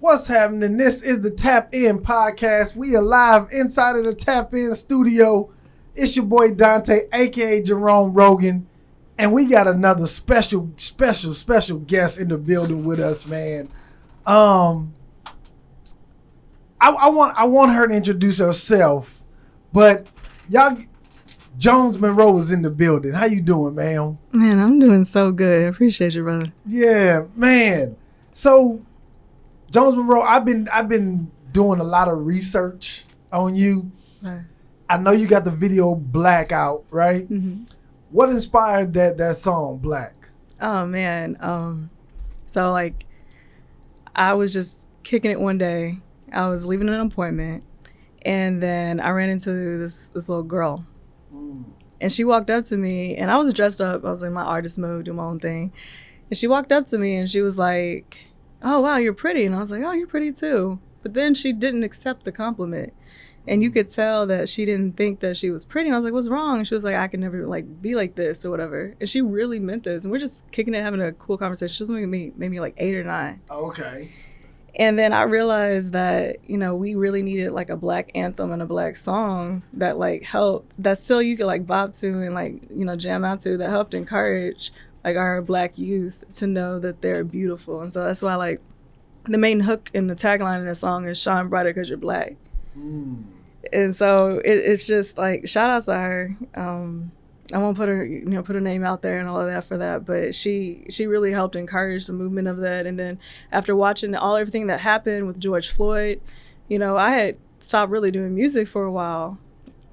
What's happening? This is the Tap In Podcast. We are live inside of the Tap In studio. It's your boy Donte, aka Jerome Rogan, and we got another special guest in the building with us, man. I want her to introduce herself, but y'all, Jones Monroe is in the building. How you doing, man? Man, I'm doing so good. I appreciate you, brother. Yeah, man. So, Jones Monroe, I've been doing a lot of research on you. Right. I know you got the video Black out, right? Mm-hmm. What inspired that song Black? Oh man. So like, I was just kicking it one day. I was leaving an appointment, and then I ran into this little girl, and she walked up to me, and I was dressed up. I was in my artist mode, doing my own thing, and she walked up to me, and she was like, "Oh wow, you're pretty," and I was like, "Oh, you're pretty too." But then she didn't accept the compliment. And you could tell that she didn't think that she was pretty. And I was like, what's wrong? And she was like, I can never like be like this or whatever. And she really meant this. And we're just kicking it, having a cool conversation. She was maybe like 8 or 9. Okay. And then I realized that, you know, we really needed like a Black anthem and a Black song that like helped, that still you could like bop to and like, you know, jam out to, that helped encourage like our Black youth to know that they're beautiful. And so that's why like the main hook and the tagline in the song is shine brighter because you're Black. And so it's just like shout outs to her. I won't put her name out there and all of that for that, but she really helped encourage the movement of that. And then after watching everything that happened with George Floyd, you know, I had stopped really doing music for a while,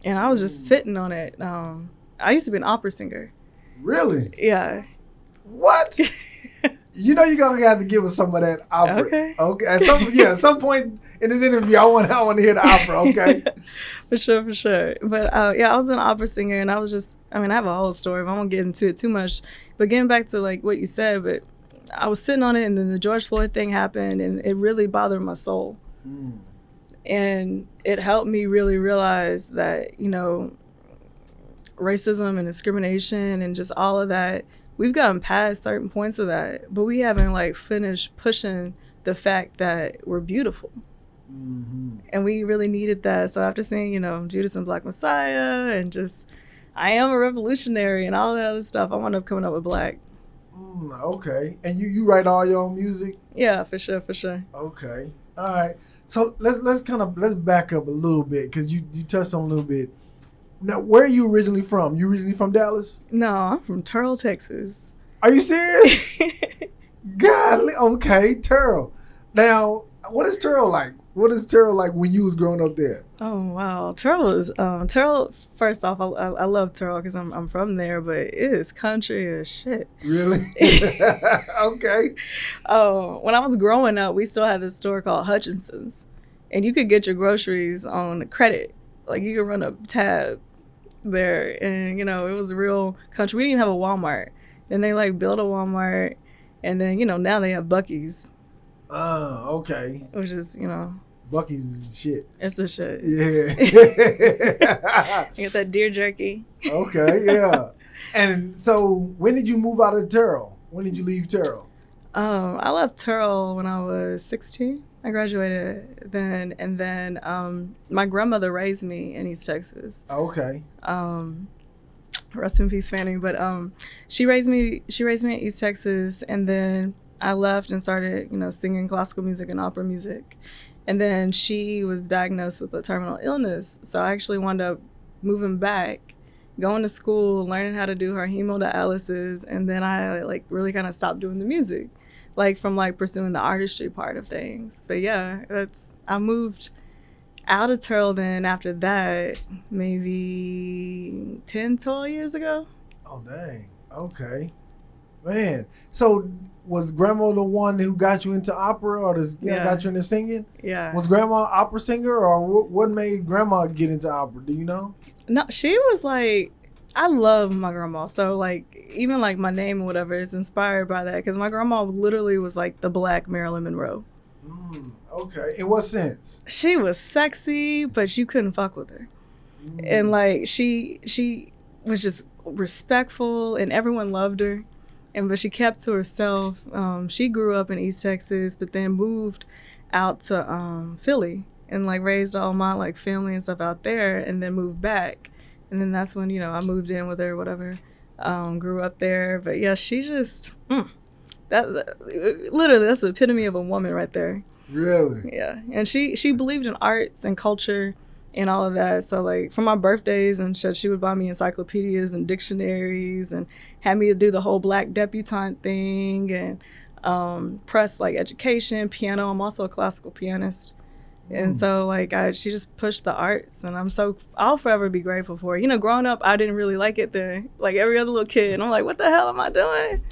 and I was just sitting on it. I used to be an opera singer. Really? Yeah. What? You know you're gonna have to give us some of that opera. Okay. At some point in this interview, I want to hear the opera. Okay. For sure. But I was an opera singer, and I have a whole story, but I won't get into it too much. But getting back to like what you said, but I was sitting on it, and then the George Floyd thing happened, and it really bothered my soul. And it helped me really realize that, you know, racism and discrimination and just all of that, we've gotten past certain points of that, but we haven't like finished pushing the fact that we're beautiful. And we really needed that. So after seeing, you know, Judas and Black Messiah and just I am a revolutionary and all that other stuff, I wound up coming up with Black. Okay. And you write all your own music? Yeah, for sure. Okay. All right. So let's back up a little bit, because you touched on a little bit. Now, where are you originally from? You originally from Dallas? No, I'm from Turl, Texas. Are you serious? Golly. Okay, Turl. Now, what is Turl like? What is Turl like when you was growing up there? Oh wow, Turl is Turl. First off, I love Turl because I'm from there, but it is country as shit. Really? Okay. When I was growing up, we still had this store called Hutchinson's, and you could get your groceries on credit. Like you could run a tab there, and you know it was real country. We didn't even have a Walmart. Then they like built a Walmart, and then you know now they have Buc-ee's. Okay. Which is, you know, Buc-ee's is shit. it's a shit. Yeah. You get that deer jerky. Okay, yeah. And so when did you move out of Turl? When did you leave Turl? I left Turl when I was 16. I graduated then, and then my grandmother raised me in East Texas. Okay. Rest in peace, Fanny. But she raised me in East Texas, and then I left and started, you know, singing classical music and opera music. And then she was diagnosed with a terminal illness. So I actually wound up moving back, going to school, learning how to do her hemodialysis. And then I like really kind of stopped doing the music, like from like pursuing the artistry part of things. But yeah, I moved out of Turl then after that, maybe 10, 12 years ago. Oh, dang. Okay. Man. So was grandma the one who got you into opera, or got you into singing? Yeah. Was grandma an opera singer, or what made grandma get into opera? Do you know? No, she was like, I love my grandma. So like, even like my name or whatever is inspired by that, because my grandma literally was like the Black Marilyn Monroe. Okay. In what sense? She was sexy, but you couldn't fuck with her. And like she was just respectful, and everyone loved her. But she kept to herself. She grew up in East Texas, but then moved out to Philly and like raised all my like family and stuff out there, and then moved back. And then that's when, you know, I moved in with her, whatever. Grew up there. But yeah, she just that literally, that's the epitome of a woman right there. Really? Yeah. And she believed in arts and culture and all of that. So like for my birthdays and shit, she would buy me encyclopedias and dictionaries and had me do the whole black debutante thing and press like education, piano. I'm also a classical pianist. And so like she just pushed the arts, and I'll forever be grateful for it. You know, growing up, I didn't really like it then, like every other little kid. I'm like, what the hell am I doing?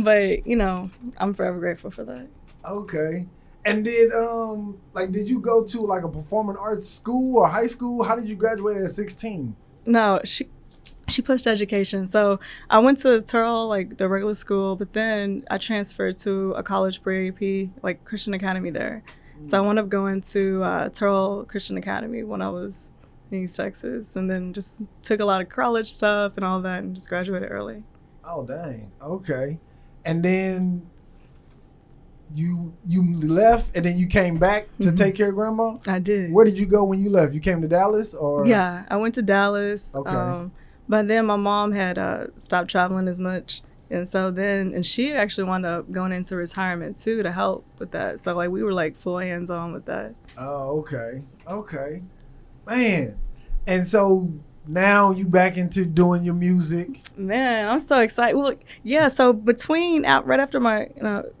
But, you know, I'm forever grateful for that. Okay. And did you go to like a performing arts school or high school? How did you graduate at 16? No, she pushed education. So I went to Turl, like the regular school, but then I transferred to a college pre-AP, like Christian Academy there. So I wound up going to Turl Christian Academy when I was in East Texas, and then just took a lot of college stuff and all that and just graduated early. Oh, dang. Okay. And then you left and then you came back to take care of grandma? I did. Where did you go when you left? You came to Dallas or? Yeah, I went to Dallas. Okay. But then my mom had stopped traveling as much. And so and she actually wound up going into retirement too to help with that. So like we were like full hands on with that. Oh, okay. Okay. Man. And so now you back into doing your music. Man, I'm so excited. Well, yeah, so right after my,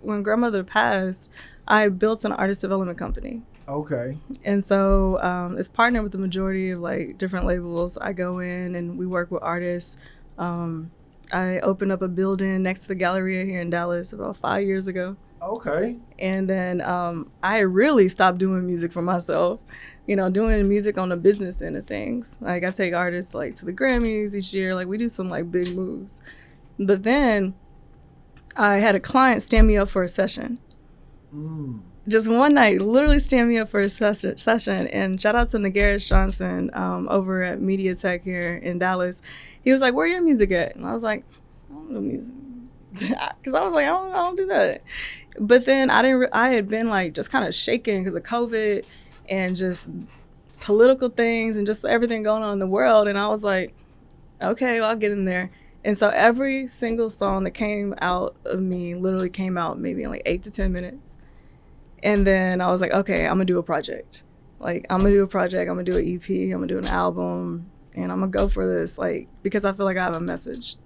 when grandmother passed, I built an artist development company. Okay. And so it's partnered with the majority of like different labels. I go in and we work with artists. I opened up a building next to the Galleria here in Dallas about 5 years ago. Okay. And then I really stopped doing music for myself, you know, doing music on the business end of things. Like I take artists like to the Grammys each year. Like we do some like big moves. But then I had a client stand me up for a session. Just one night, literally stand me up for a session. And shout out to Negarreth Johnson over at Media Tech here in Dallas. He was like, where your music at? And I was like, I don't do music. Because I was like, I don't do that. But then I had been like just kind of shaken because of COVID and just political things and just everything going on in the world. And I was like, okay, well, I'll get in there. And so every single song that came out of me literally came out maybe in like 8 to 10 minutes. And then I was like, okay, I'm going to do a project. Like, I'm going to do a project. I'm going to do an EP. I'm going to do an album. And I'm going to go for this, like, because I feel like I have a message.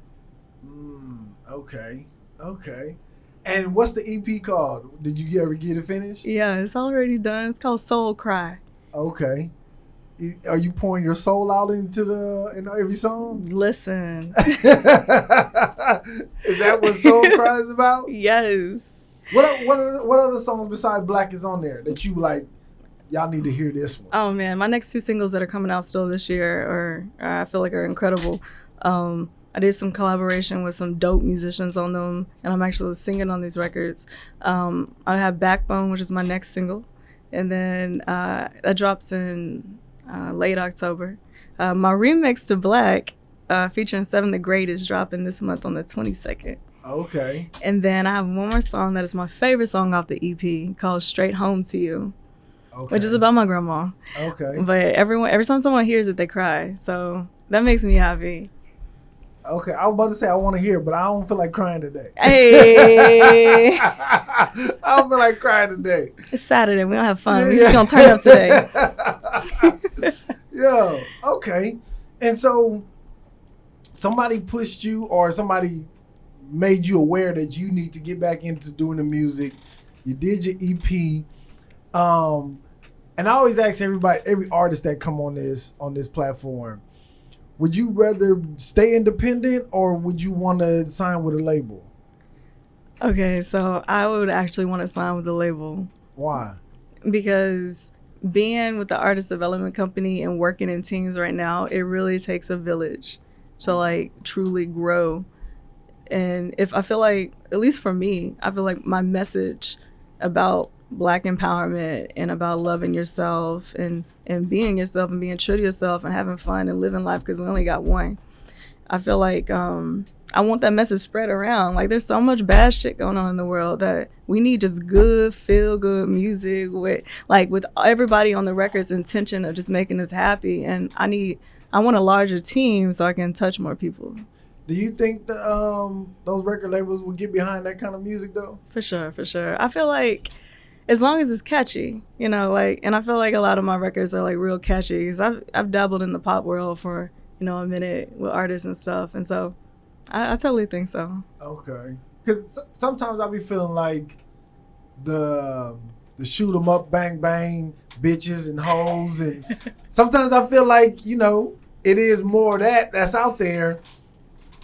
Okay. Okay. And what's the EP called? Did you ever get it finished? Yeah, it's already done. It's called Soul Cry. Okay. Are you pouring your soul out into every song? Listen. Is that what Soul Cry is about? Yes. What other songs besides Black is on there that you like? Y'all need to hear this one. Oh man, my next 2 singles that are coming out still this year I feel like are incredible. I did some collaboration with some dope musicians on them, and I'm actually singing on these records. I have Backbone, which is my next single, and then that drops in late October. My remix to Black, featuring 7 the Great, is dropping this month on the 22nd. Okay. And then I have one more song that is my favorite song off the EP called Straight Home to You, which is about my grandma. Okay. But every time someone hears it, they cry. So that makes me happy. Okay. I was about to say I want to hear it, but I don't feel like crying today. Hey. I don't feel like crying today. It's Saturday. We don't have fun. We're just going to turn up today. Yeah. Okay. And so somebody pushed you or somebody made you aware that you need to get back into doing the music. You did your EP. And I always ask every artist that come on this platform, would you rather stay independent or would you want to sign with a label? Okay, so I would actually want to sign with the label. Why? Because being with the artist development company and working in teams right now, it really takes a village to like truly grow. And if I feel like, at least for me, I feel like my message about Black empowerment and about loving yourself and being true to yourself and having fun and living life, because we only got one. I feel like I want that message spread around. Like, there's so much bad shit going on in the world that we need just good, feel good music with everybody on the record's intention of just making us happy. And I want a larger team so I can touch more people. Do you think those record labels will get behind that kind of music though? For sure. I feel like as long as it's catchy, and I feel like a lot of my records are like real catchy. 'Cause I've dabbled in the pop world for, a minute with artists and stuff. And so I totally think so. Okay. Because sometimes I be feeling like the shoot 'em up, bang, bang, bitches and hoes. And sometimes I feel like, it is more of that's out there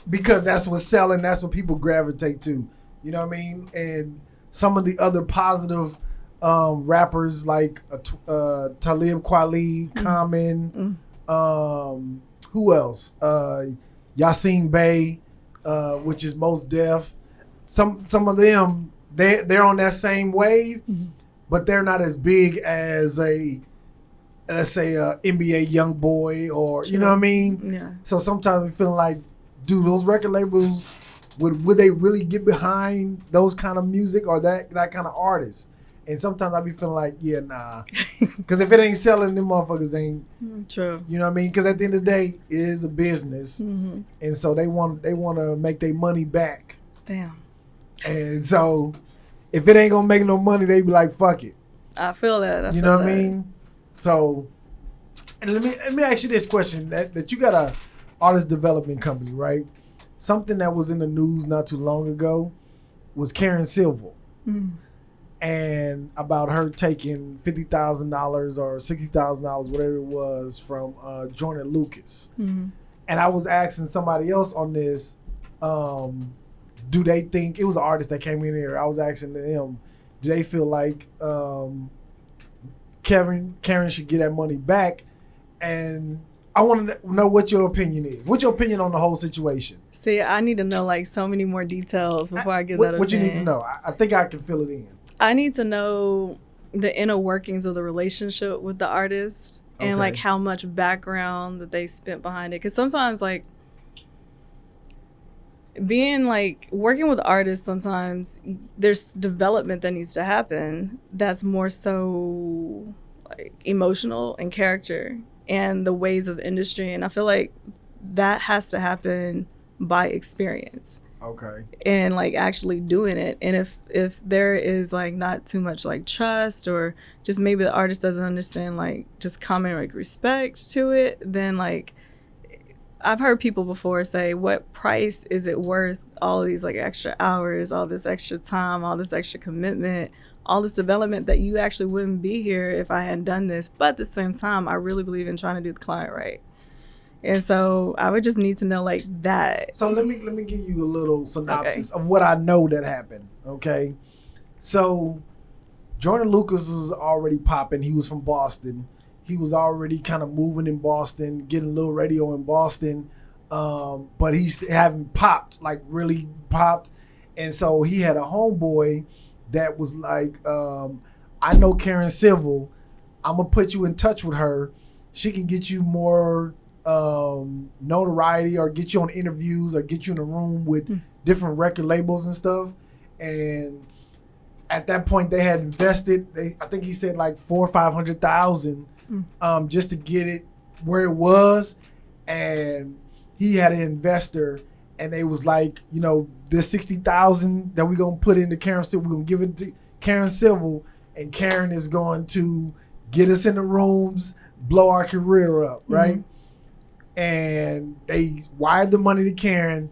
because that's what's selling. That's what people gravitate to. You know what I mean? And some of the other positive rappers like Talib Kweli, Common, who else? Yasin Bey, which is Mos Def. Some of them, they're on that same wave, but they're not as big as let's say a NBA young boy or you know what I mean? Yeah. So sometimes we feeling like, dude, those record labels would they really get behind those kind of music or that kind of artist? And sometimes I be feeling like, yeah, nah. Because if it ain't selling, them motherfuckers ain't. True. You know what I mean? Because at the end of the day, it is a business. Mm-hmm. And so they want to make their money back. Damn. And so if it ain't going to make no money, they be like, fuck it. I feel that. You know what I mean? So, and let me ask you this question. That you got a artist development company, right? Something that was in the news not too long ago was Karen Silver. Mm. And about her taking $50,000 or $60,000, whatever it was, from Joyner Lucus. Mm-hmm. And I was asking somebody else on this, do they think, it was an artist that came in here, I was asking them, do they feel like Karen should get that money back? And I want to know what your opinion is. What's your opinion on the whole situation? See, I need to know like so many more details before I get that opinion. What you need to know? I think I can fill it in. I need to know the inner workings of the relationship with the artist and like how much background that they spent behind it. Because sometimes like being like working with artists, sometimes there's development that needs to happen that's more so like emotional and character and the ways of the industry. And I feel like that has to happen by experience. Okay. And like actually doing it. And if there is like not too much like trust or just maybe the artist doesn't understand like just common like respect to it, then like I've heard people before say, what price is it worth all of these like extra hours, all this extra time, all this extra commitment, all this development that you actually wouldn't be here if I hadn't done this. But at the same time, I really believe in trying to do the client right. And so I would just need to know like that. So let me give you a little synopsis of what I know that happened. Okay. So Joyner Lucus was already popping. He was from Boston. He was already kind of moving in Boston, getting a little radio in Boston. But he haven't popped, like really popped. And so he had a homeboy that was like, I know Karen Civil. I'm going to put you in touch with her. She can get you more notoriety or get you on interviews or get you in a room with different record labels and stuff. And at that point they had invested, I think he said like $400,000 or $500,000 just to get it where it was. And he had an investor and they was like, this $60,000 that we're going to put into Karen Civil, we're going to give it to Karen Civil, and Karen is going to get us in the rooms, blow our career up, right? Mm-hmm. And they wired the money to Karen.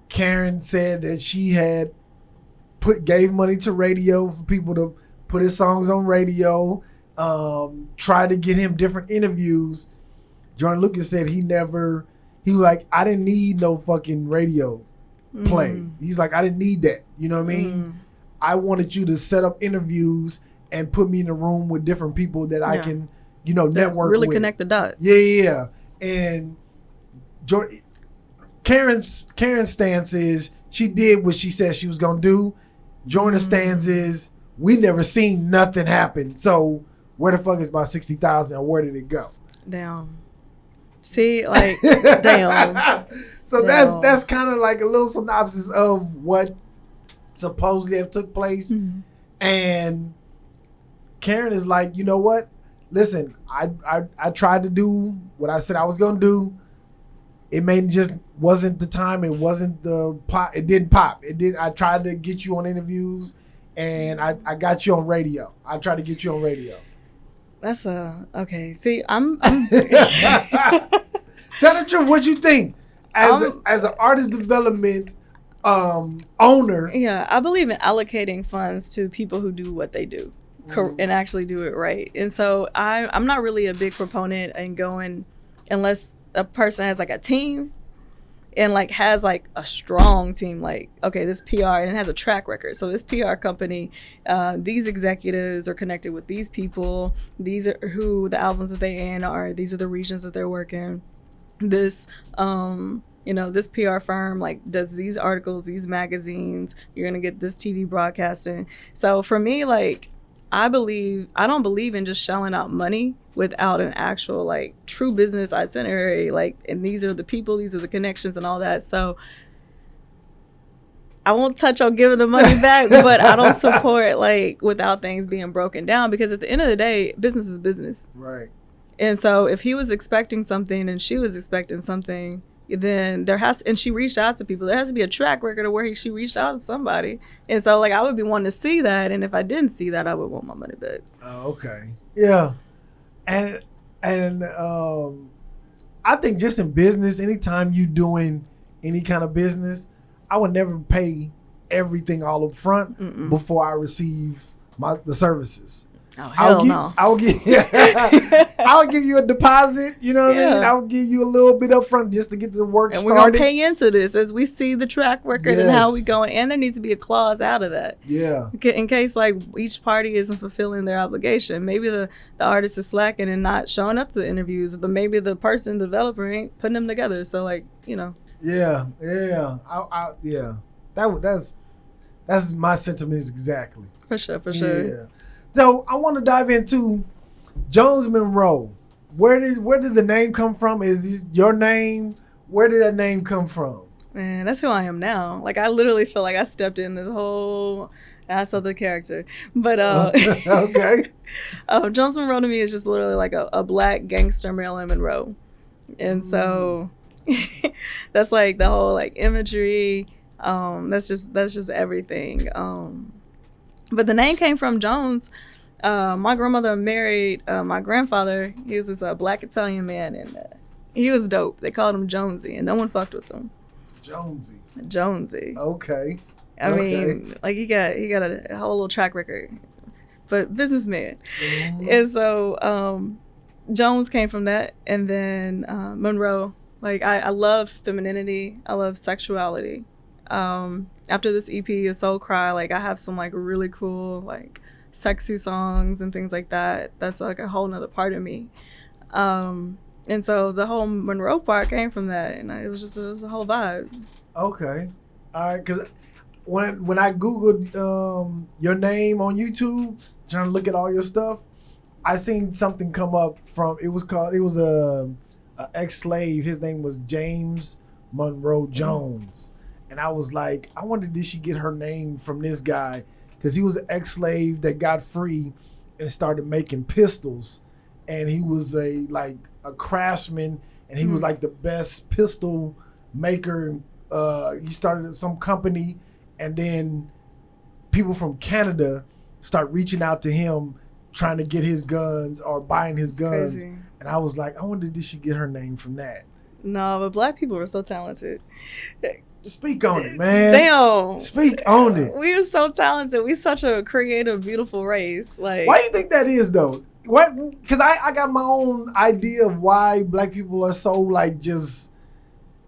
Karen said that she had gave money to radio for people to put his songs on radio, tried to get him different interviews. Joyner Lucus said he was like, I didn't need no fucking radio play. He's like, I didn't need that. You know what I mean? I wanted you to set up interviews and put me in a room with different people that I can, network really with. Connect the dots. Yeah. And Karen's stance is she did what she said she was gonna do. Joyner's stance is we never seen nothing happen. So where the fuck is my $60,000 or where did it go? Damn. See, like, damn. So that's kind of like a little synopsis of what supposedly have took place. Mm-hmm. And Karen is like, you know what? Listen, I tried to do what I said I was gonna do. It just wasn't the time. It wasn't the pop. It didn't pop. It did. I tried to get you on interviews, and I got you on radio. I tried to get you on radio. That's okay. See, I'm Tell the truth. What you think as an artist development owner? Yeah, I believe in allocating funds to people who do what they do and actually do it right. And so I'm not really a big proponent in going unless a person has like a team and like has like a strong team, like, okay, this PR and it has a track record. So this PR company, these executives are connected with these people. These are who the albums that they in are. These are the regions that they're working. This, this PR firm like does these articles, these magazines. You're gonna get this TV broadcasting. So for me, like, I don't believe in just shelling out money without an actual like true business itinerary. Like, and these are the people, these are the connections and all that. So I won't touch on giving the money back, but I don't support like without things being broken down, because at the end of the day, business is business. Right. And so if he was expecting something and she was expecting something, then and she reached out to people. There has to be a track record of where she reached out to somebody. And so like I would be wanting to see that, and if I didn't see that, I would want my money back. Oh, okay. Yeah. And I think just in business, anytime you doing any kind of business, I would never pay everything all up front before I receive the services. Oh, hell no. I will give you a deposit, you know what I mean? I will give you a little bit up front just to get the work started. And we're going to pay into this as we see the track record and how we going. And there needs to be a clause out of that. Yeah. In case like each party isn't fulfilling their obligation. Maybe the artist is slacking and not showing up to the interviews, but maybe the person, the developer, ain't putting them together. So like, Yeah. Yeah. That's my sentiments exactly. For sure. Yeah. So I want to dive into Jones Monroe. Where did the name come from? Is this your name? Where did that name come from? Man, that's who I am now. Like, I literally feel like I stepped in this whole ass other character. But okay. Jones Monroe to me is just literally like a black gangster Marilyn Monroe. And so that's like the whole like imagery. That's just everything. But the name came from Jones. My grandmother married my grandfather. He was this black Italian man, and he was dope. They called him Jonesy, and no one fucked with him. Jonesy. Okay. I mean, like he got a whole little track record, but businessman. Mm-hmm. And so Jones came from that, and then Monroe. Like I love femininity. I love sexuality. After this EP, A Soul Cry, like I have some like really cool like sexy songs and things like that. That's like a whole nother part of me. And so the whole Monroe part came from that, and it was a whole vibe. Okay. All right, because when I Googled your name on YouTube, trying to look at all your stuff, I seen something come up from, it was a ex-slave. His name was James Monroe Jones. And I was like, I wonder, did she get her name from this guy? Because he was an ex-slave that got free and started making pistols. And he was a craftsman, and he was like the best pistol maker. He started some company, and then people from Canada start reaching out to him trying to get his guns or buying his guns. Crazy. And I was like, I wonder, did she get her name from that? No, but black people are so talented. Speak on it, man. Damn. Speak on it. We are so talented. We're such a creative, beautiful race. Like, why do you think that is, though? What? Because I got my own idea of why black people are so like just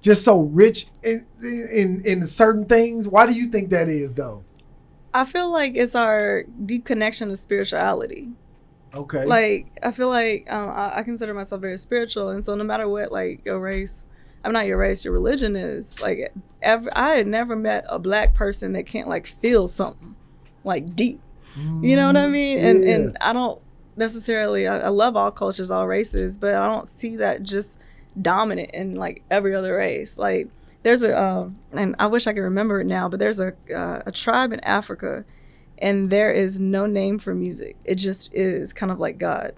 so rich in certain things. Why do you think that is, though? I feel like it's our deep connection to spirituality. Okay. Like, I feel like I consider myself very spiritual, and so no matter what, like, your race, I'm not your race, your religion is, like, I had never met a black person that can't, like, feel something, like, deep. You know what I mean? Yeah. And I don't necessarily, I love all cultures, all races, but I don't see that just dominant in, like, every other race. Like, there's a and I wish I could remember it now, but there's a tribe in Africa, and there is no name for music. It just is kind of like God.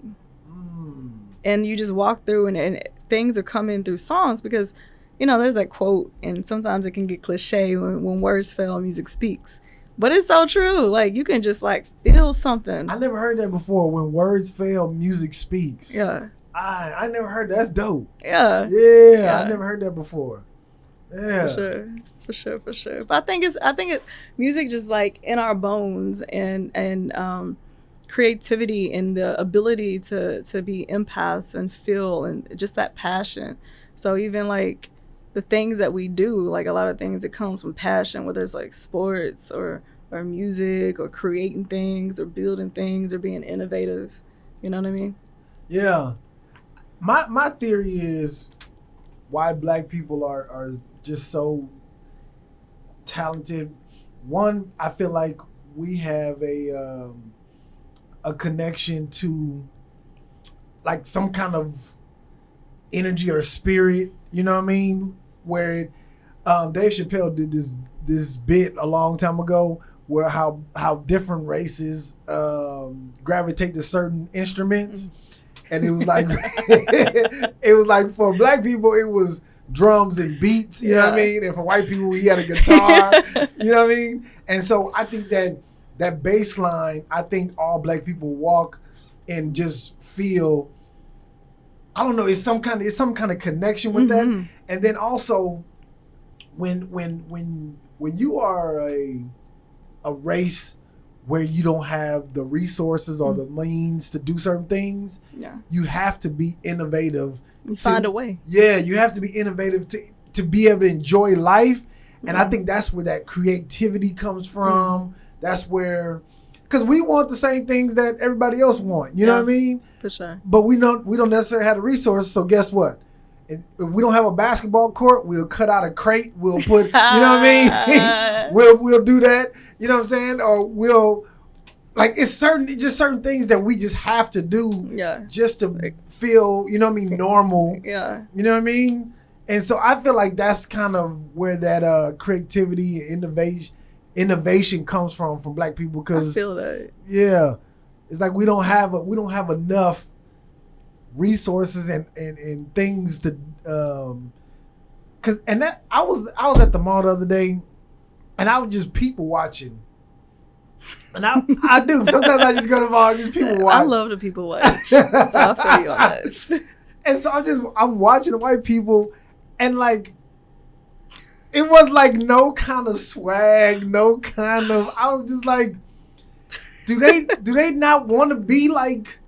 And you just walk through, and things are coming through songs because, you know, there's that quote, and sometimes it can get cliche when words fail, music speaks. But it's so true. Like, you can just, like, feel something. I never heard that before. When words fail, music speaks. Yeah. I never heard that. That's dope. Yeah. Yeah. I never heard that before. Yeah. For sure. But I think it's music just, like, in our bones, and creativity and the ability to be empaths and feel, and just that passion. So even, like, the things that we do, like a lot of things, it comes from passion, whether it's like sports or music or creating things or building things or being innovative. You know what I mean? Yeah. My theory is why black people are just so talented. One, I feel like we have a connection to like some kind of energy or spirit, you know what I mean? Where Dave Chappelle did this bit a long time ago where how different races gravitate to certain instruments. And it was like it was like for black people it was drums and beats, you know what I mean? And for white people he had a guitar, you know what I mean? And so I think that bass line, I think all black people walk and just feel, I don't know, it's some kind of connection with that. And then also when you are a race where you don't have the resources or the means to do certain things, you have to be innovative. Find a way. Yeah, you have to be innovative to be able to enjoy life. And I think that's where that creativity comes from. That's where, because we want the same things that everybody else want. You know what I mean? For sure. But we don't necessarily have the resources. So guess what? If we don't have a basketball court, we'll cut out a crate. We'll put, you know what I mean? we'll do that. You know what I'm saying? Or we'll, like, it's just certain things that we just have to do just to feel, you know what I mean, normal. Yeah. You know what I mean? And so I feel like that's kind of where that creativity and innovation comes from black people. Because I feel that. Yeah. It's like we don't have enough resources and things to I was at the mall the other day and I was just people watching. And I do. Sometimes I just go to the mall, just people watch. I love the people watch. So I feel you on that. And so I'm watching the white people, and like it was like no kind of swag, no kind of, I was just like, do they not want to be like,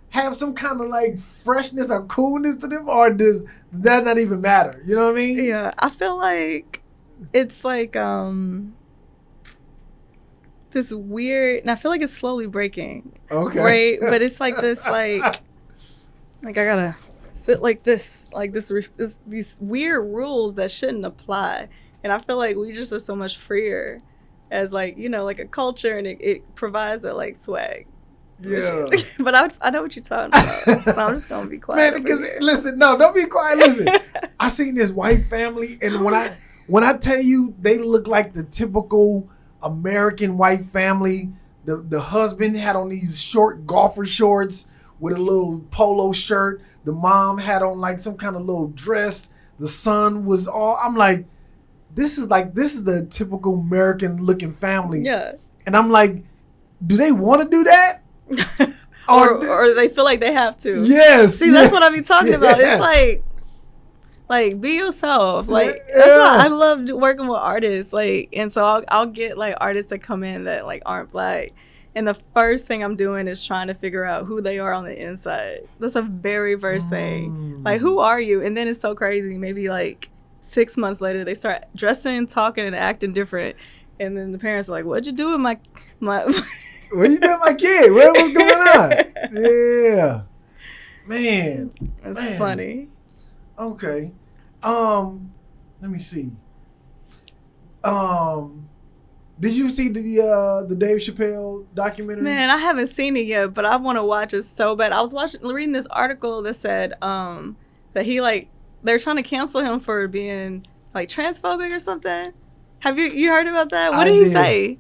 have some kind of like freshness or coolness to them, or does that not even matter? You know what I mean? Yeah, I feel like it's like this weird, and I feel like it's slowly breaking. Okay. Right? But it's like this like I gotta sit like this these weird rules that shouldn't apply. And I feel like we just are so much freer as like, you know, like a culture, and it provides that like swag. Yeah. But I know what you're talking about. So I'm just gonna be quiet. Man, because listen, no, don't be quiet. Listen. I seen this white family, and when I tell you they look like the typical American white family, the husband had on these short golfer shorts with a little polo shirt. The mom had on like some kind of little dress. The son was all, I'm like, this is the typical American looking family. Yeah. And I'm like, do they want to do that? or they feel like they have to. Yes. See, that's what I be talking about. It's like be yourself. Like that's why I love working with artists. Like, and so I'll get like artists that come in that like aren't black, and the first thing I'm doing is trying to figure out who they are on the inside. That's the very first thing. Like, who are you? And then it's so crazy. Maybe like 6 months later, they start dressing, talking, and acting different, and then the parents are like, "What'd you do with my?" What you doing, my kid? What's going on? Yeah, man, that's funny. Okay, let me see. Did you see the Dave Chappelle documentary? Man, I haven't seen it yet, but I want to watch it so bad. I was reading this article that said that he like they're trying to cancel him for being like transphobic or something. Have you heard about that? What I did he did. say?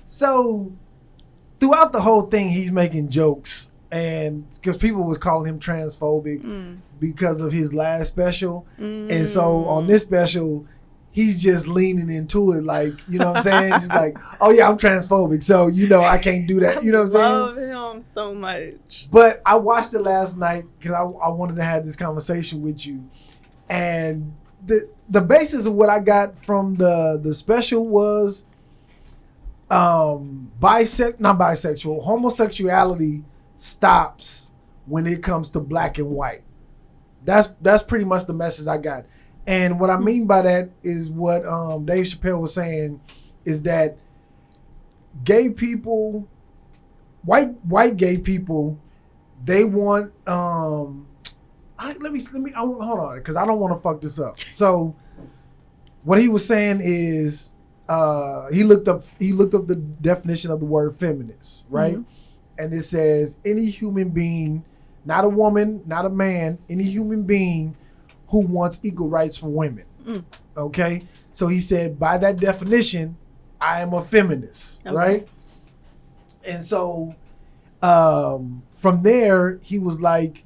So throughout the whole thing, he's making jokes, and because people was calling him transphobic because of his last special, and so on this special, he's just leaning into it, like, you know what I'm saying, just like, oh yeah, I'm transphobic, so you know I can't do that. You know what I'm saying? I love him so much. But I watched it last night because I wanted to have this conversation with you, and the basis of what I got from the special was homosexuality stops when it comes to black and white. That's pretty much the message I got. And what I mean by that is what Dave Chappelle was saying is that gay people, white gay people, they want hold on, because I don't want to fuck this up. So what he was saying is he looked up the definition of the word feminist, right? And it says any human being, not a woman, not a man, any human being who wants equal rights for women. Okay? So he said, by that definition, I am a feminist, right? And so from there, he was like,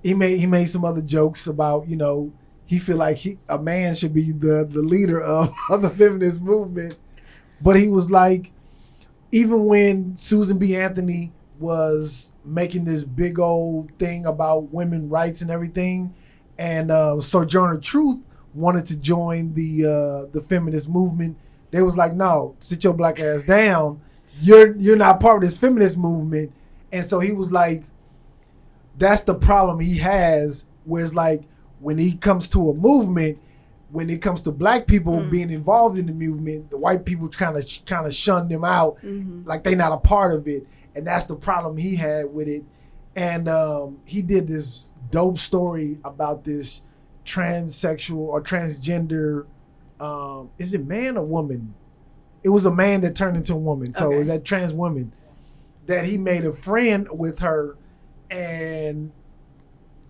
he made some other jokes about, you know, he feel like a man should be the leader of the feminist movement. But he was like, even when Susan B. Anthony was making this big old thing about women's rights and everything, and Sojourner Truth wanted to join the feminist movement, they was like, no, sit your black ass down. You're not part of this feminist movement. And so he was like, that's the problem he has, where it's like, when he comes to a movement, when it comes to black people being involved in the movement, the white people kind of shun them out, like they not a part of it. And that's the problem he had with it. And he did this dope story about this transsexual or transgender, is it man or woman? It was a man that turned into a woman. So is that trans woman that he made a friend with her, and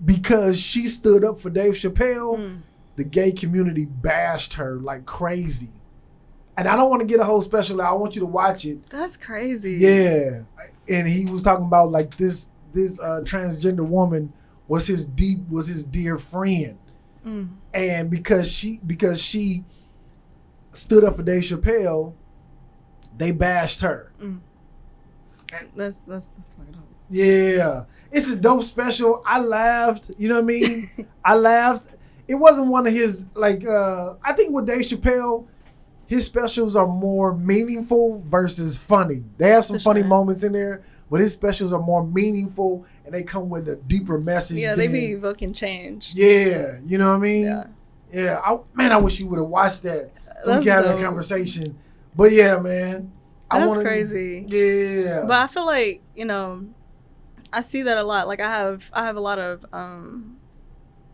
because she stood up for Dave Chappelle, the gay community bashed her like crazy. And I don't want to get a whole special out. I want you to watch it. That's crazy. Yeah. And he was talking about like this transgender woman was his dear friend. And because she stood up for Dave Chappelle, they bashed her. That's fucking dope. Yeah. It's a dope special. I laughed. You know what I mean? I laughed. It wasn't one of his, like, I think with Dave Chappelle, his specials are more meaningful versus funny. They have some funny moments in there, but his specials are more meaningful and they come with a deeper message. Yeah, they be evoking change. Yeah. You know what I mean? Yeah. Yeah. I wish you would have watched that so we could have that conversation. But yeah, man. That's crazy. Yeah. But I feel like, you know, I see that a lot. Like I have a lot of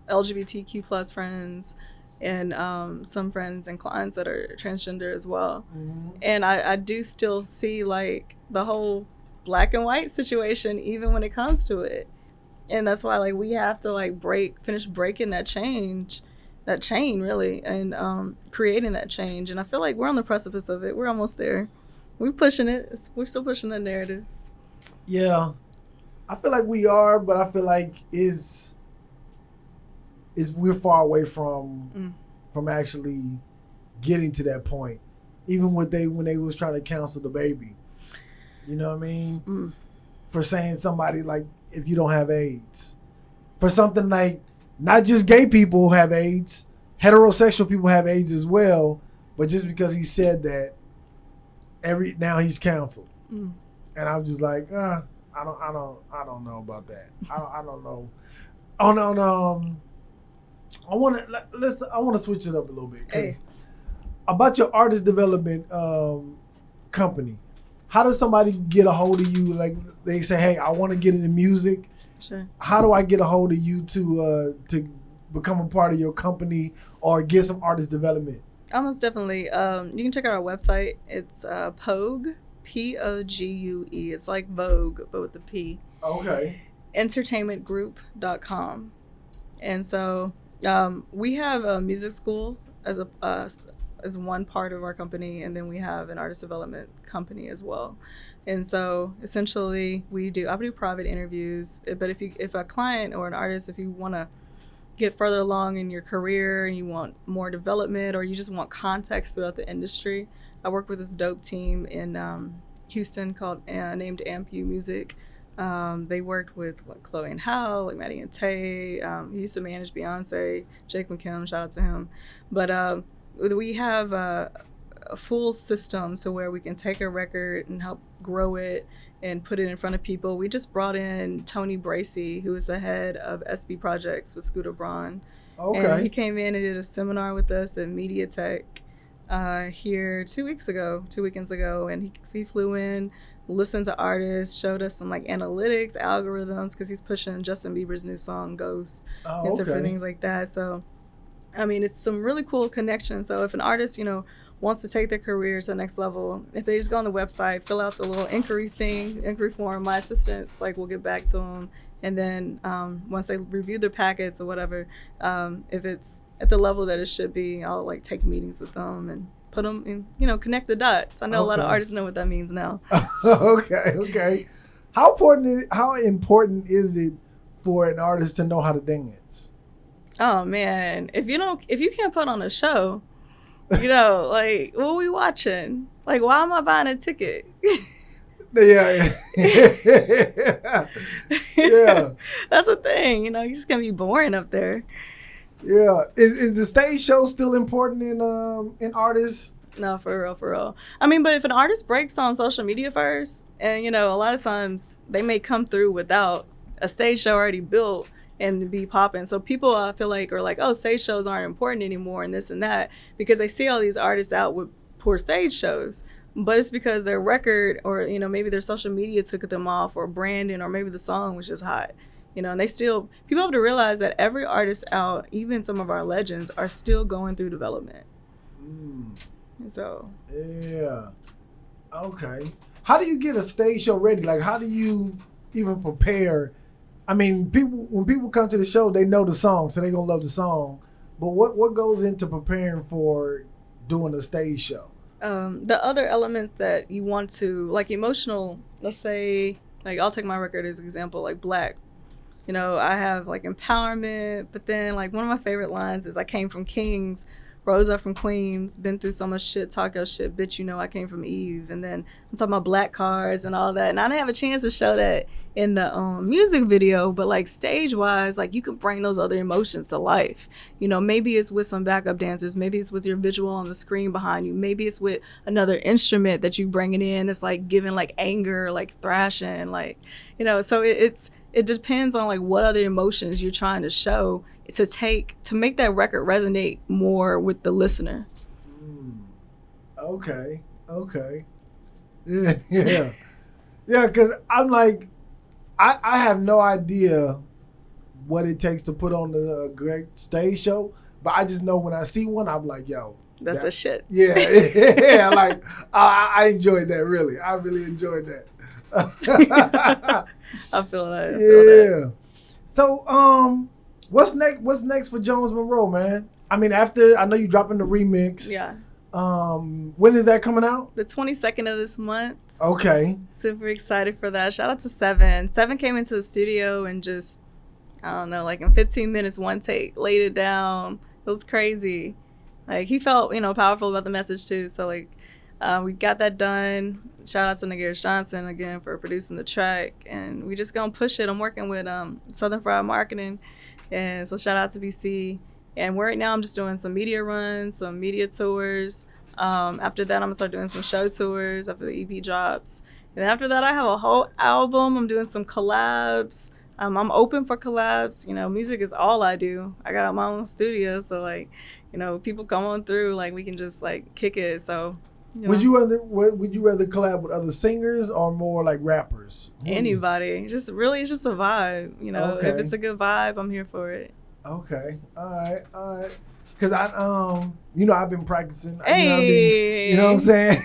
LGBTQ plus friends and some friends and clients that are transgender as well. And I do still see like the whole black and white situation even when it comes to it. And that's why like we have to like finish breaking that chain really, and creating that change. And I feel like we're on the precipice of it. We're almost there. We're pushing it. We're still pushing the narrative. Yeah. I feel like we are, but I feel like we're far away from actually getting to that point. Even when they was trying to counsel the baby. You know what I mean? For saying somebody like, if you don't have AIDS. For something like, not just gay people have AIDS, heterosexual people have AIDS as well, but just because he said that, now he's counseled. And I'm just like, I don't know about that. I don't know. Oh no. I want to switch it up a little bit about your artist development company. How does somebody get a hold of you? Like they say, hey, I want to get into music. Sure. How do I get a hold of you to become a part of your company or get some artist development? Almost definitely. You can check out our website. It's Pogue, Pogue. It's like Vogue, but with the P. Okay. Entertainmentgroup.com. And so we have a music school as a as one part of our company, and then we have an artist development company as well. And so essentially I do private interviews, but if a client or an artist, if you want to get further along in your career and you want more development or you just want context throughout the industry, I work with this dope team in Houston called named AmpU Music. They worked with Chloe and Hal, like Maddie and Tay. He used to manage Beyonce, Jake McKim, shout out to him. But we have a full system so where we can take a record and help grow it and put it in front of people. We just brought in Tony Bracy, who is the head of SB Projects with Scooter Braun. Okay. And he came in and did a seminar with us at Media Tech here 2 weekends ago. And he flew in, listened to artists, showed us some like analytics, algorithms, because he's pushing Justin Bieber's new song, Ghost, and different things like that. So, I mean, it's some really cool connections. So if an artist, wants to take their career to the next level, if they just go on the website, fill out the little inquiry form, my assistants will get back to them. And then once they review their packets or whatever, if it's at the level that it should be, I'll take meetings with them and put them in, connect the dots. I know a lot of artists know what that means now. Okay. How important is it for an artist to know how to dance? Oh man, if you can't put on a show, what are we watching? Why am I buying a ticket? Yeah. Yeah. That's the thing, you're just gonna be boring up there. Yeah. Is the stage show still important in artists? No, for real. I mean, but if an artist breaks on social media first, and a lot of times they may come through without a stage show already built and be popping. So people, I feel are like, oh, stage shows aren't important anymore and this and that, because they see all these artists out with poor stage shows. But it's because their record or, maybe their social media took them off, or branding, or maybe the song was just hot. And people have to realize that every artist out, even some of our legends, are still going through development. And so. Yeah. Okay. How do you get a stage show ready? How do you even prepare? I mean, when people come to the show, they know the song, so they're going to love the song. But what goes into preparing for doing a stage show? The other elements that you want to, emotional, let's say, I'll take my record as an example, Black. I have, empowerment, but then, one of my favorite lines is, I came from kings, rose up from queens, been through so much shit, talk your shit, bitch, I came from Eve. And then I'm talking about black cards and all that. And I didn't have a chance to show that in the music video, but stage-wise, you can bring those other emotions to life. Maybe it's with some backup dancers, maybe it's with your visual on the screen behind you, maybe it's with another instrument that you bringing in that's giving anger, thrashing, so it depends on what other emotions you're trying to show to make that record resonate more with the listener. Okay. Yeah. Because I'm I have no idea what it takes to put on a great stage show, but I just know when I see one, I'm like, yo. That's a shit. Yeah. I enjoyed that, really. I really enjoyed that. I feel that. Yeah. So, what's next for Jones Monroe, man? I mean, after, I know you dropping the remix. Yeah. When is that coming out? The 22nd of this month. Okay. Super excited for that. Shout out to Seven. Seven came into the studio and just, I don't know, in 15 minutes, one take, laid it down. It was crazy. He felt, powerful about the message too. So we got that done. Shout out to Neil Degrasse Tyson again for producing the track. And we just gonna push it. I'm working with Southern Fried Marketing. And so shout out to BC. And right now I'm just doing some media runs, some media tours. After that, I'm gonna start doing some show tours after the EP drops. And after that, I have a whole album. I'm doing some collabs. I'm open for collabs. Music is all I do. I got my own studio, so people come on through. We can just kick it. So. Would you rather collab with other singers or more rappers? Anybody. It's just a vibe. Okay. If it's a good vibe, I'm here for it. Okay. All right. Because I've been practicing. Hey. You know what I'm saying?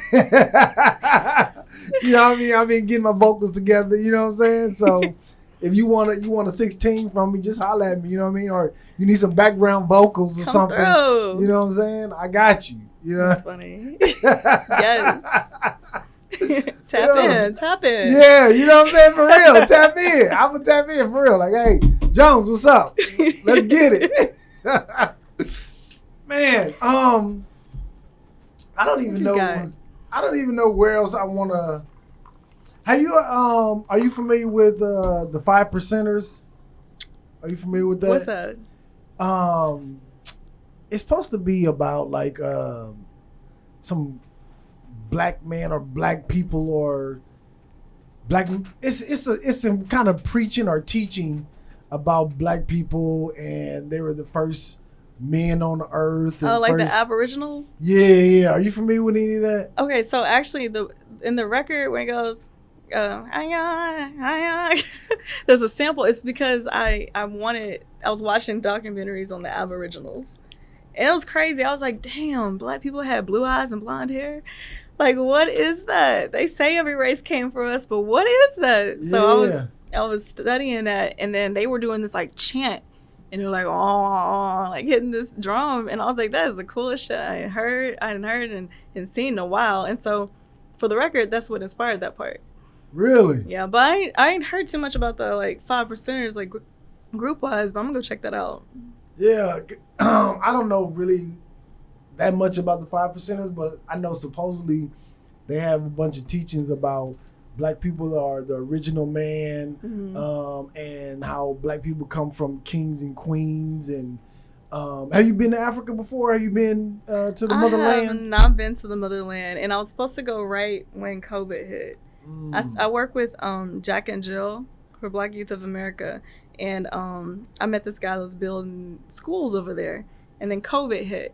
I've been getting my vocals together. You know what I'm saying? So, If you want a 16 from me, just holler at me. You know what I mean? Or you need some background vocals or something. Through. You know what I'm saying? I got you. You know. That's funny. Yes. Tap in. Yeah, you know what I'm saying? For real, tap in. I'm gonna tap in for real. Like, hey, Jones, what's up? Let's get it. Man, I don't even know. I don't even know where else I wanna. Have you are you familiar with the 5%ers? Are you familiar with that? What's that? It's supposed to be about like some black man or black people or black. It's some kind of preaching or teaching about black people, and they were the first men on the earth. And like the Aboriginals. Yeah. Are you familiar with any of that? Okay, so actually, in the record when it goes, there's a sample. It's because I was watching documentaries on the Aboriginals, and it was crazy. I was like, damn, black people had blue eyes and blonde hair. Like, what is that? They say every race came for us, but what is that? So I was studying that, and then they were doing this like chant, and they're like, oh, like hitting this drum, and I was like, that is the coolest shit I hadn't heard and seen in a while. And so, for the record, that's what inspired that part. Really? Yeah, but I ain't heard too much about the like 5%ers like group wise, but I'm gonna go check that out. Yeah, I don't know really that much about the 5%ers, but I know supposedly they have a bunch of teachings about black people are the original man, and how black people come from kings and queens. And have you been to Africa before? Have you been to the motherland? I have not been to the motherland, and I was supposed to go right when COVID hit. I work with Jack and Jill for Black Youth of America, and I met this guy that was building schools over there, and then COVID hit.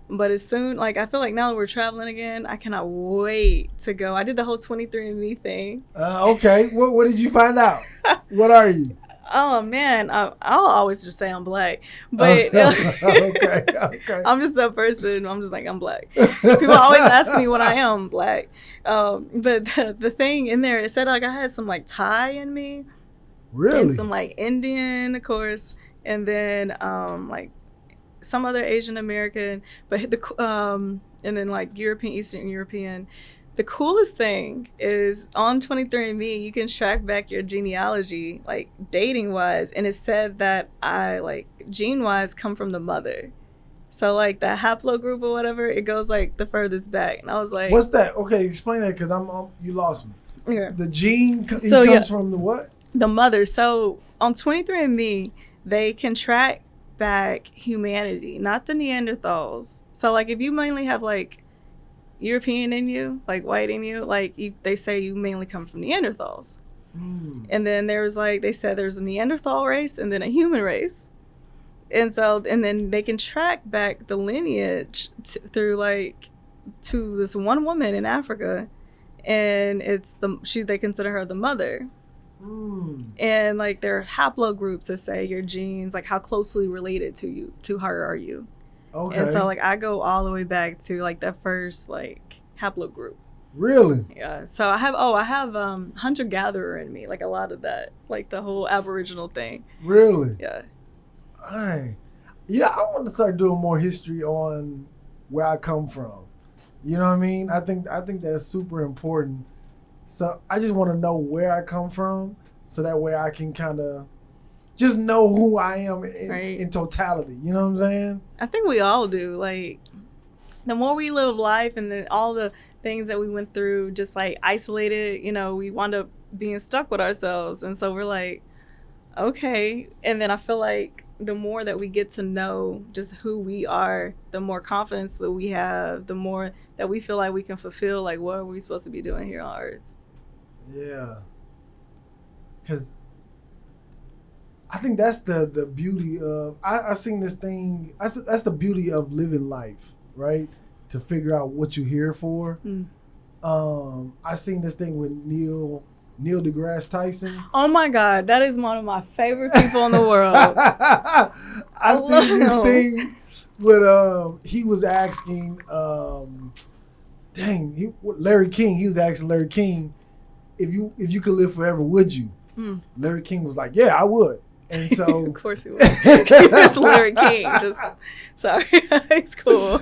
But as soon, like, I feel like now that we're traveling again, I cannot wait to go. I did the whole 23andMe thing. Okay. What did you find out? What are you? Oh, man. I'll always just say I'm black. But okay. I'm just that person. I'm just like, I'm black. People always ask me when I am black. But the thing in there, it said, like, I had some, like, Thai in me. Really? And some, like, Indian, of course. And then, like, some other Asian American, but and then like European, Eastern European. The coolest thing is on 23andMe, you can track back your genealogy, like dating wise, and it said that I like gene wise come from the mother. So like the haplogroup or whatever, it goes like the furthest back, and I was like, "What's that?" Okay, explain that because you lost me. Yeah. The gene comes from the what? The mother. So on 23andMe, they can track back humanity, not the Neanderthals. So like if you mainly have like European in you, like white in you, like they say you mainly come from Neanderthals. And then there's like, they said there's a Neanderthal race and then a human race. And then they can track back the lineage through like to this one woman in Africa, and they consider her the mother. And like there are haplogroups that say your genes, like how closely related to her are you. Okay. And so like I go all the way back to like that first like haplogroup. Really? Yeah. So I have hunter gatherer in me, like a lot of that, like the whole Aboriginal thing. Really? Yeah. I want to start doing more history on where I come from. You know what I mean? I think that's super important. So I just want to know where I come from, so that way I can kind of just know who I am in totality. You know what I'm saying? I think we all do. Like, the more we live life and then all the things that we went through, just like isolated, we wound up being stuck with ourselves. And so we're like, okay. And then I feel like the more that we get to know just who we are, the more confidence that we have, the more that we feel like we can fulfill, like, what are we supposed to be doing here on Earth? Yeah. Because I think that's the beauty of, I seen this thing, that's the beauty of living life, right? To figure out what you're here for. I seen this thing with Neil Degrasse Tyson. Oh my God, that is one of my favorite people in the world. I seen this thing with he was asking Larry King. He was asking Larry King, if you could live forever, would you? Larry King was like, yeah, I would. And so, of course he would. It's Larry King. Just sorry, it's cool.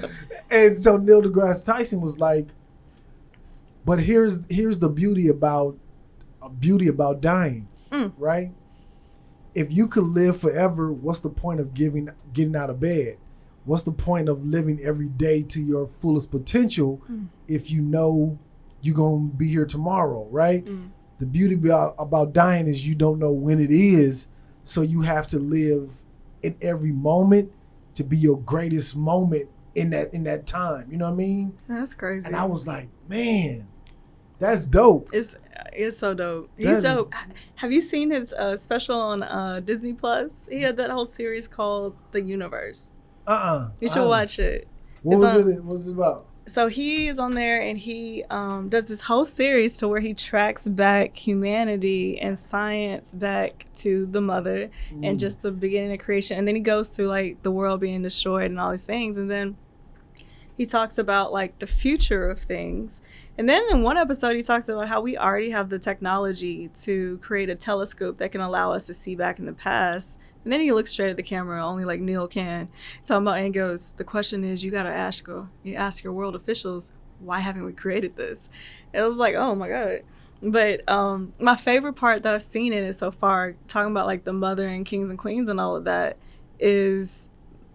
And so Neil deGrasse Tyson was like, but here's the beauty about dying, right? If you could live forever, what's the point of getting out of bed? What's the point of living every day to your fullest potential if you know you're going to be here tomorrow, right? The beauty about dying is you don't know when it is, so you have to live in every moment to be your greatest moment in that time. You know what I mean? That's crazy. And I was like, man, that's dope. It's so dope. He's dope. Have you seen his special on Disney Plus? He had that whole series called The Universe. You should watch it. What was it about? So he is on there, and he does this whole series to where he tracks back humanity and science back to the mother and just the beginning of creation. And then he goes through like the world being destroyed and all these things. And then he talks about like the future of things. And then in one episode, he talks about how we already have the technology to create a telescope that can allow us to see back in the past. And then he looks straight at the camera, only like Neil can, talking about, and he goes, the question is, you ask your world officials, why haven't we created this? And it was like, oh my God. But my favorite part that I've seen in it so far, talking about like the mother and kings and queens and all of that, is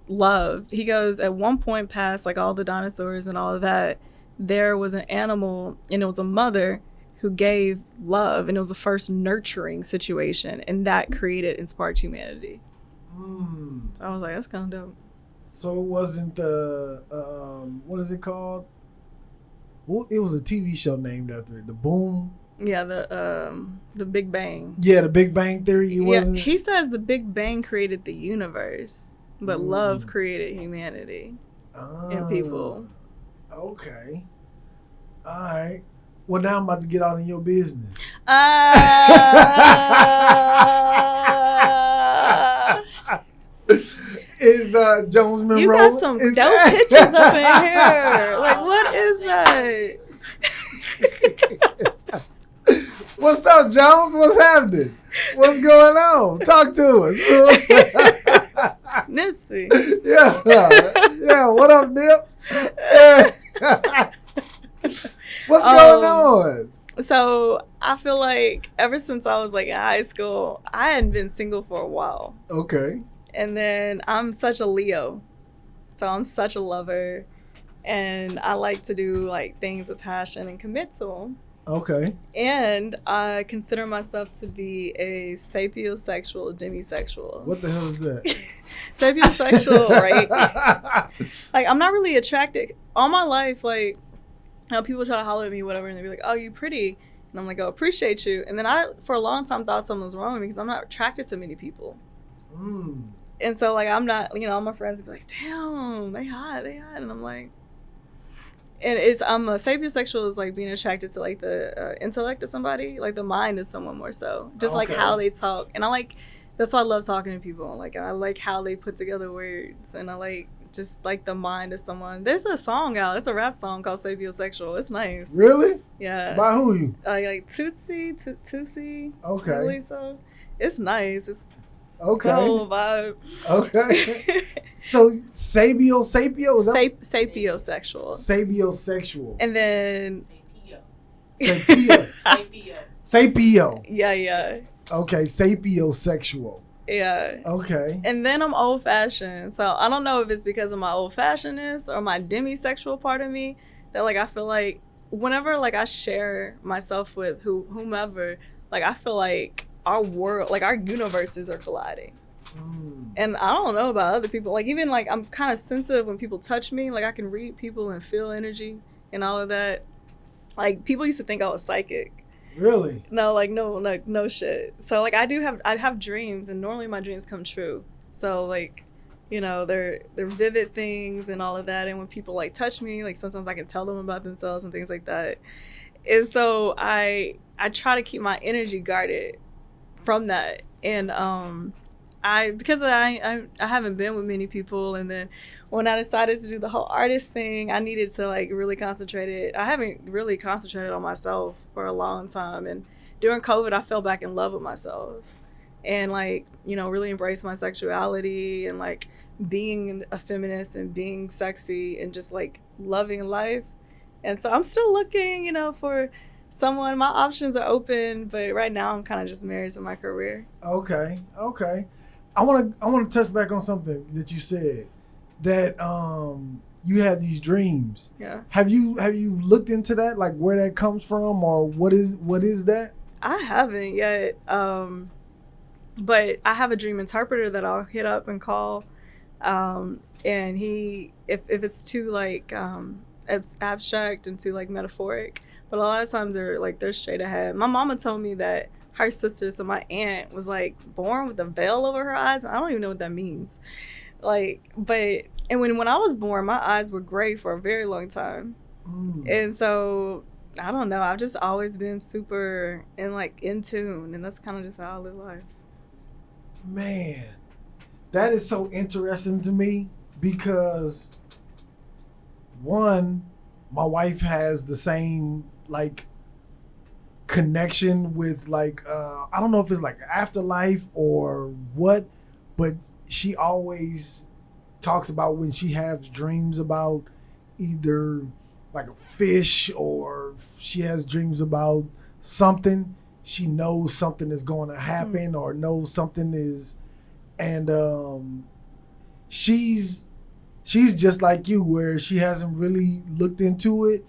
love. He goes, at one point past like all the dinosaurs and all of that, there was an animal, and it was a mother who gave love, and it was the first nurturing situation, and that and sparked humanity. So I was like, that's kind of dope. So it wasn't the what is it called? Well, it was a TV show named after it. The Boom. Yeah, the Big Bang. Yeah, the Big Bang Theory. It wasn't. He says the Big Bang created the universe, but love created humanity and people. Okay. All right. Well, now I'm about to get out in your business. Is Jones Monroe? You got some dope pictures up in here. Like, what is that? What's up, Jones? What's happening? What's going on? Talk to us. Nipsey. Yeah. What up, Nip? Yeah. What's going on? So I feel like ever since I was like in high school, I hadn't been single for a while. Okay. And then I'm such a Leo. So I'm such a lover. And I like to do like things with passion and commit to them. Okay. And I consider myself to be a sapiosexual demisexual. What the hell is that? Sapiosexual, right? Like, I'm not really attracted. All my life, like, you know, people try to holler at me, whatever, and they be like, oh, you pretty. And I'm like, oh, appreciate you. And then I, for a long time, thought something was wrong with me because I'm not attracted to many people. And so, like, I'm not, you know, all my friends be like, damn, they hot. And I'm like, and I'm a sapiosexual is like being attracted to like the intellect of somebody, like the mind of someone more so. Just like how they talk. And that's why I love talking to people. Like, I like how they put together words, and I like just like the mind of someone. There's a song out. It's a rap song called Sapiosexual. It's nice. Really? Yeah. By who you? Like Tootsie. Okay. Really, so it's nice. It's okay. Whole vibe. Okay. So Sapiosexual. Sapiosexual. And then Sapio. Yeah. Okay, sapiosexual. Yeah. Okay. And then I'm old fashioned. So I don't know if it's because of my old fashionedness or my demisexual part of me that like I feel like whenever like I share myself with whomever, like I feel like our world, like our universes are colliding. And I don't know about other people. Like even like I'm kind of sensitive when people touch me. Like I can read people and feel energy and all of that. Like people used to think I was psychic. Really? No, like no shit. So like I have dreams, and normally my dreams come true. So like, you know, they're vivid things and all of that. And when people like touch me, like sometimes I can tell them about themselves and things like that. And so I try to keep my energy guarded from that. And because I haven't been with many people, and then when I decided to do the whole artist thing, I needed to like really concentrate it. I haven't really concentrated on myself for a long time, and during COVID, I fell back in love with myself and like, you know, really embraced my sexuality and like being a feminist and being sexy and just like loving life. And so I'm still looking, you know, for someone. My options are open, but right now I'm kind of just married to my career. Okay. I want to touch back on something that you said, that you have these dreams. Yeah. Have you looked into that, like where that comes from, or what is that? I haven't yet, but I have a dream interpreter that I'll hit up and call, and he, if it's too like abstract and too like metaphoric, but a lot of times they're straight ahead. My mama told me that her sister, so my aunt, was like born with a veil over her eyes. I don't even know what that means. Like, but and when I was born, my eyes were gray for a very long time, and so I don't know. I've just always been super in tune, and that's kind of just how I live life. Man, that is so interesting to me because one, my wife has the same like connection with like I don't know if it's like afterlife or what, but she always talks about when she has dreams about either like a fish or she has dreams about something, she knows something is going to happen or knows something is, and she's just like you where she hasn't really looked into it.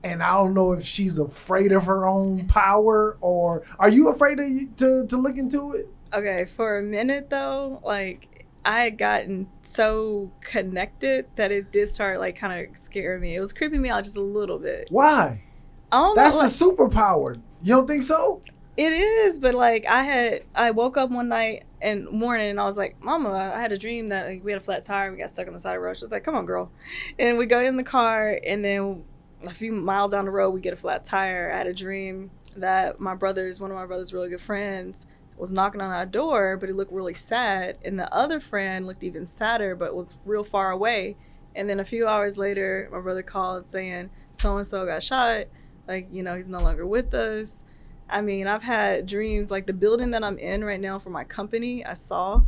And I don't know if she's afraid of her own power, or are you afraid to look into it? Okay, for a minute though, like I had gotten so connected that it did start like kind of scaring me. It was creeping me out just a little bit. Why? That's a superpower. You don't think so? It is, but like I woke up one night and morning and I was like, Mama, I had a dream that like, we had a flat tire and we got stuck on the side of the road. She was like, come on, girl. And we go in the car and then a few miles down the road, we get a flat tire. I had a dream that one of my brother's really good friends was knocking on our door, but he looked really sad. And the other friend looked even sadder, but was real far away. And then a few hours later, my brother called saying, so-and-so got shot. Like, you know, he's no longer with us. I mean, I've had dreams, like the building that I'm in right now for my company, I saw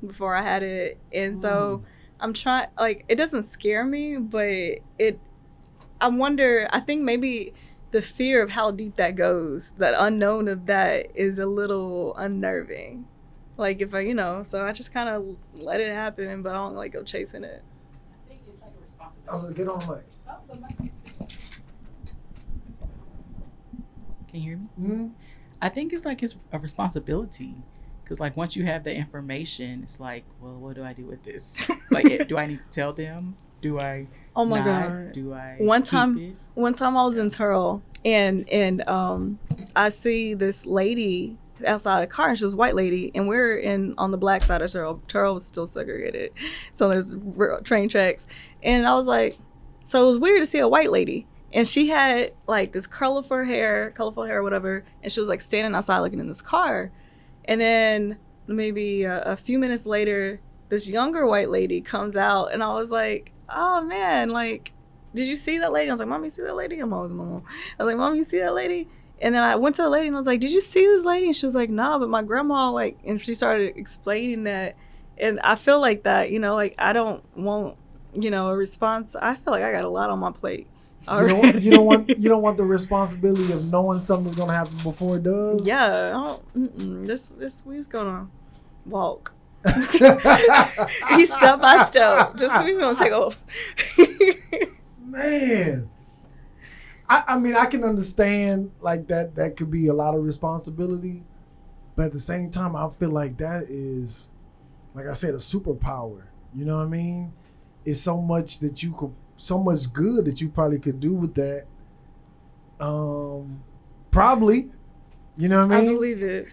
before I had it. And so I'm trying, like, it doesn't scare me, but I think maybe the fear of how deep that goes, that unknown of that is a little unnerving. Like if so I just kind of let it happen, but I don't like go chasing it. I think it's like a responsibility. I was gonna get on the mic. Can you hear me? Mm-hmm. I think it's a responsibility. Because, like, once you have the information, it's like, well, what do I do with this? Like, do I need to tell them? Do I Oh, my not? God. Do I One keep time it? I was in Turl, and I see this lady outside the car, and she was a white lady, and we're on the black side of Turl. Turl was still segregated. So there's train tracks. And I was like, so it was weird to see a white lady. And she had, like, this colorful hair, whatever, and she was, like, standing outside looking in this car. And then maybe a few minutes later, this younger white lady comes out, and I was like, oh, man, like, did you see that lady? I was like, Mom, you see that lady? I'm always Mom. I was like, Mom, you see that lady? And then I went to the lady, and I was like, did you see this lady? And she was like, no, but my grandma, like, and she started explaining that. And I feel like that, like, I don't want, a response. I feel like I got a lot on my plate. You don't want the responsibility of knowing something's gonna happen before it does. Yeah, this we's gonna walk. He's step by step. Just we gonna take off. Man, I mean, I can understand like that could be a lot of responsibility, but at the same time, I feel like that is, like I said, a superpower. You know what I mean? It's so much that you could. So much good that you probably could do with that. Probably. You know what I mean? I believe it.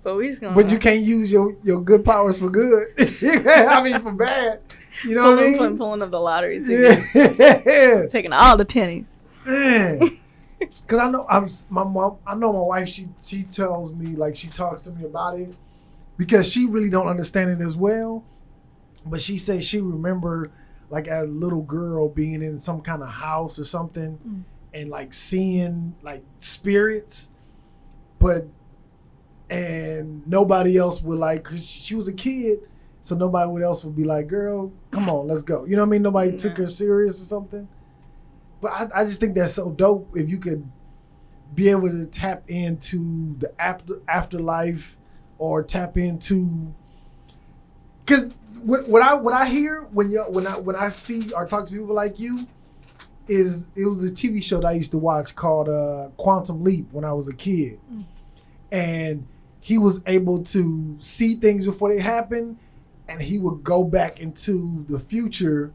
But you can't use your good powers for good. I mean, for bad. You know what I mean? Pulling up the lottery tickets. Yeah. Taking all the pennies. Man. Because I know my wife, she tells me, like, she talks to me about it because she really don't understand it as well. But she says she remember like as a little girl being in some kind of house or something and like seeing like spirits. and nobody else would like, cause she was a kid, so nobody else would be like, girl, come on, let's go. You know what I mean? Nobody took her serious or something. But I just think that's so dope if you could be able to tap into the afterlife or tap into, because what I hear when I see or talk to people like you is it was the TV show that I used to watch called Quantum Leap when I was a kid, and he was able to see things before they happen, and he would go back into the future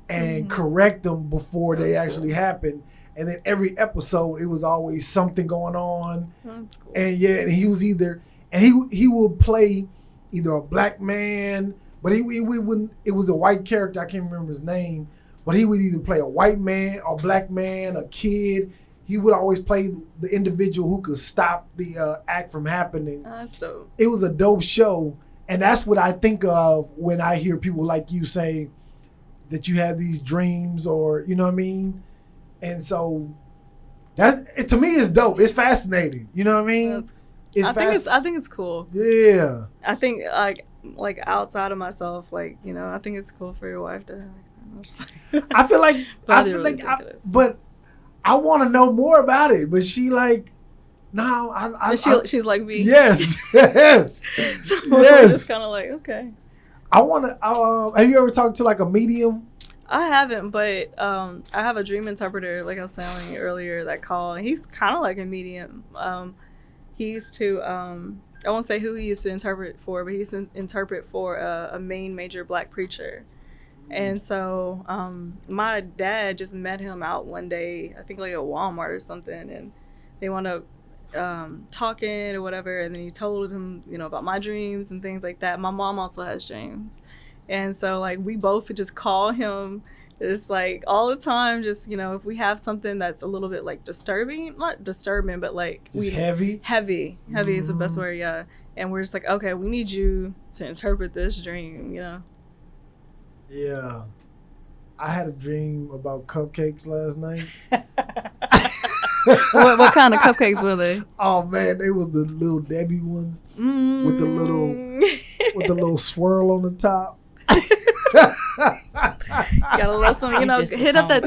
and correct them before they actually happen. And then every episode, it was always something going on. That's cool. And and he was he would play either a black man, but he wouldn't. It was a white character. I can't remember his name, but he would either play a white man, a black man, a kid. He would always play the individual who could stop the act from happening. That's dope. It was a dope show, and that's what I think of when I hear people like you say that you have these dreams, or you know what I mean. And so to me, it's dope. It's fascinating. You know what I mean? I think it's cool. Yeah. I think like outside of myself, like, you know, I think it's cool for your wife to. I feel like but I want to know more about it. But she like, no, she's like me. Yes, yes, So yes. It's kind of like, okay. I want to. Have you ever talked to like a medium? I haven't, but I have a dream interpreter, like I was saying earlier, that called. He's kind of like a medium. He used to, I won't say who he used to interpret for, but he used to interpret for a main major black preacher. And so my dad just met him out one day, I think like at Walmart or something, and they wound up talking or whatever, and then he told him, you know, about my dreams and things like that. My mom also has dreams. And so, like, we both would just call him, just, like, all the time, just, you know, if we have something that's a little bit, like, disturbing, not disturbing, but, like... Heavy? Heavy is the best word, yeah. And we're just like, okay, we need you to interpret this dream, you know? Yeah. I had a dream about cupcakes last night. What kind of cupcakes were they? Oh, man, they was the little Debbie ones with the little swirl on the top. Gotta love some, you know, hit up that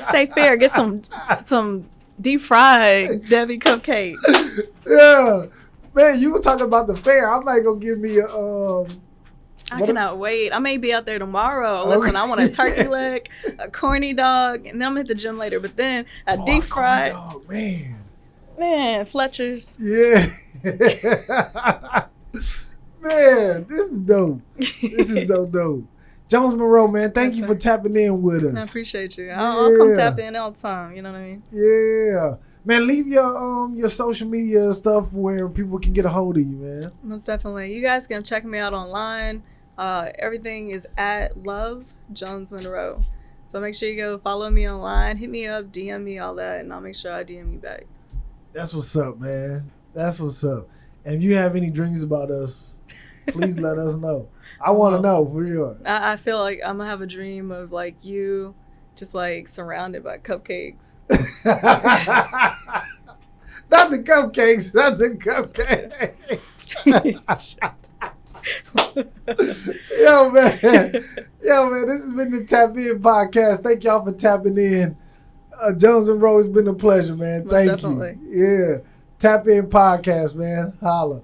State Fair, get some deep fried Debbie cupcakes. Yeah, man, you were talking about the fair. I might go give me a. I cannot wait. I may be out there tomorrow. Listen, I want a turkey leg, a corny dog, and then I'm at the gym later. But then a deep fried. Dog, man, Fletcher's. Yeah. Man, this is dope. This is so dope. Jones Monroe, man, thank you for tapping in with us. I appreciate you. I'll come tap in all the time. You know what I mean? Yeah. Man, leave your social media stuff where people can get a hold of you, man. Most definitely. You guys can check me out online. Everything is at Love Jones Monroe. So make sure you go follow me online, hit me up, DM me, all that, and I'll make sure I DM you back. That's what's up, man. That's what's up. And if you have any dreams about us, please let us know. I want to know for sure. I feel like I'm going to have a dream of like you just like surrounded by cupcakes. Not the cupcakes. Not the cupcakes. Yo, man, this has been the Tap In Podcast. Thank y'all for tapping in. Jones Monroe, it's been a pleasure, man. Thank you. Yeah. Tap In Podcast, man. Holla.